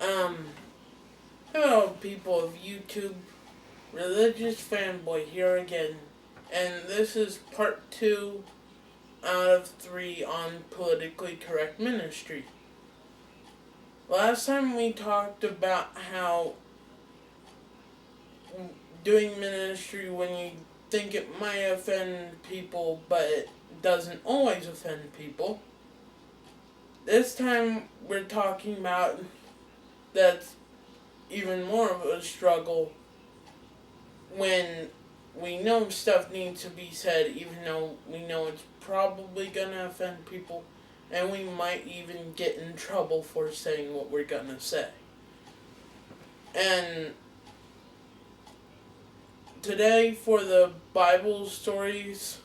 Um, Hello, people of YouTube. Religious Fanboy here again. And this is part 2 out of 3 on politically correct ministry. Last time we talked about how doing ministry when you think it might offend people, but it doesn't always offend people. This time we're talking about that's even more of a struggle when we know stuff needs to be said, even though we know it's probably gonna offend people, and we might even get in trouble for saying what we're gonna say. And today, for the Bible stories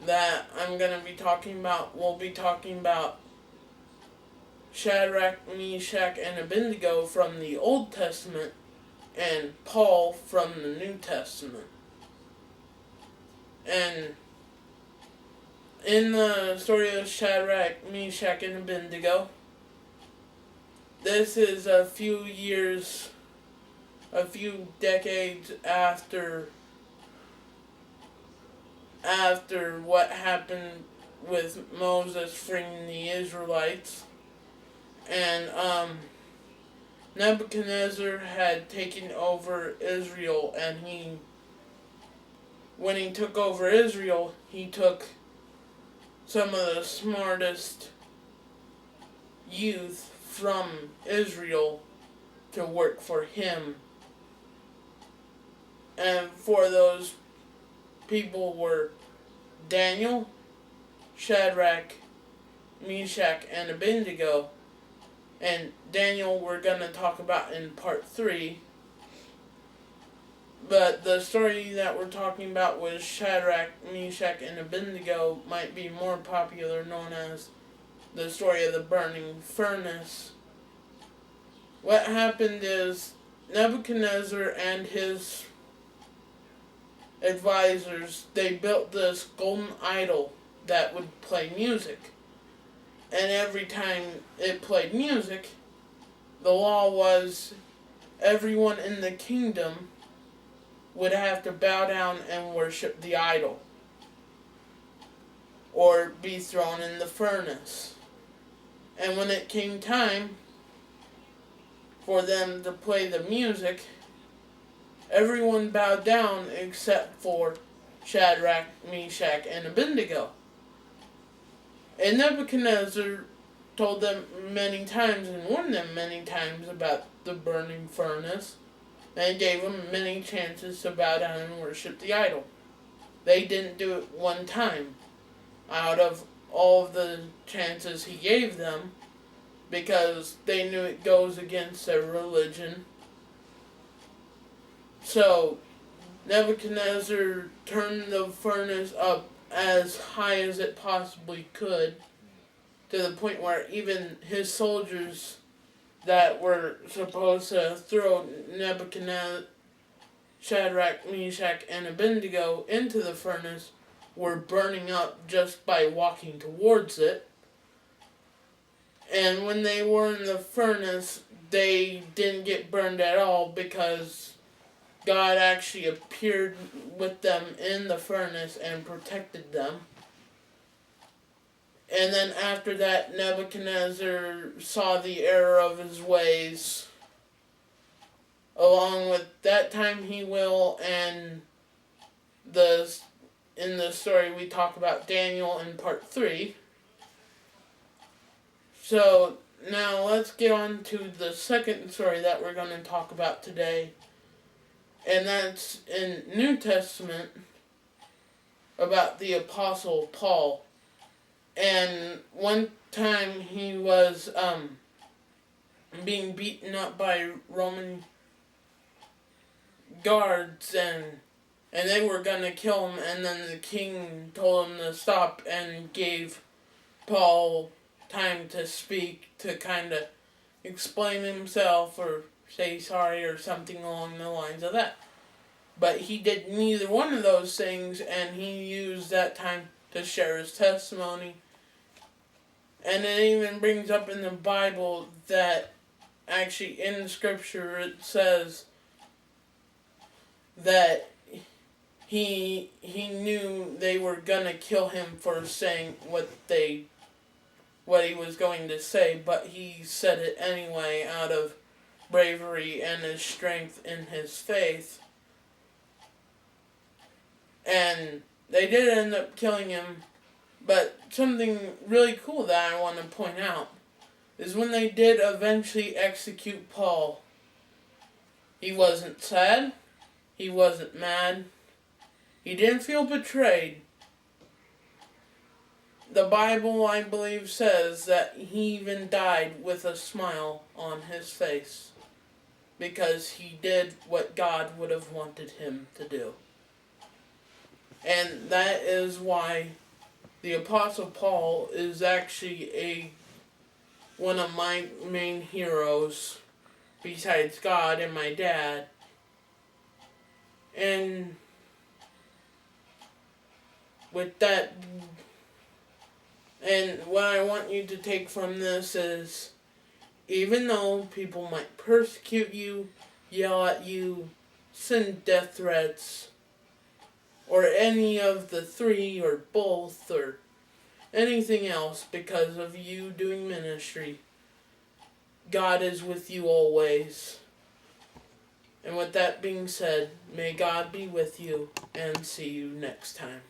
that I'm gonna be talking about, we'll be talking about Shadrach, Meshach, and Abednego from the Old Testament and Paul from the New Testament. And in the story of Shadrach, Meshach, and Abednego, this is a few decades after what happened with Moses freeing the Israelites. And Nebuchadnezzar had taken over Israel, and when he took over Israel, he took some of the smartest youth from Israel to work for him. And for those people were Daniel, Shadrach, Meshach, and Abednego. And Daniel we're going to talk about in part 3. But the story that we're talking about with Shadrach, Meshach, and Abednego might be more popular, known as the story of the burning furnace. What happened is Nebuchadnezzar and his advisors, they built this golden idol that would play music. And every time it played music, the law was everyone in the kingdom would have to bow down and worship the idol, or be thrown in the furnace. And when it came time for them to play the music, everyone bowed down except for Shadrach, Meshach, and Abednego. And Nebuchadnezzar told them many times and warned them many times about the burning furnace, and gave them many chances to bow down and worship the idol. They didn't do it one time out of all of the chances he gave them, because they knew it goes against their religion. So Nebuchadnezzar turned the furnace up as high as it possibly could, to the point where even his soldiers that were supposed to throw Nebuchadnezzar, Shadrach, Meshach, and Abednego into the furnace were burning up just by walking towards it. And when they were in the furnace, they didn't get burned at all, because God actually appeared with them in the furnace and protected them. And then after that, Nebuchadnezzar saw the error of his ways. Along with that time he will, and in the story we talk about Daniel in part 3. So now let's get on to the second story that we're going to talk about today. And that's in New Testament, about the Apostle Paul. And one time he was being beaten up by Roman guards, and they were going to kill him, and then the king told him to stop and gave Paul time to speak, to kind of explain himself or say sorry or something along the lines of that. But he did neither one of those things, and he used that time to share his testimony. And it even brings up in the Bible that actually in scripture it says that he knew they were gonna kill him for saying what he was going to say, but he said it anyway out of bravery and his strength in his faith. And they did end up killing him, but something really cool that I want to point out is when they did eventually execute Paul, he wasn't sad, he wasn't mad, he didn't feel betrayed. The Bible, I believe, says that he even died with a smile on his face because he did what God would have wanted him to do. And that is why the Apostle Paul is actually one of my main heroes besides God and my dad. And with that, and what I want you to take from this is, even though people might persecute you, yell at you, send death threats, or any of the three, or both, or anything else because of you doing ministry, God is with you always. And with that being said, may God be with you, and see you next time.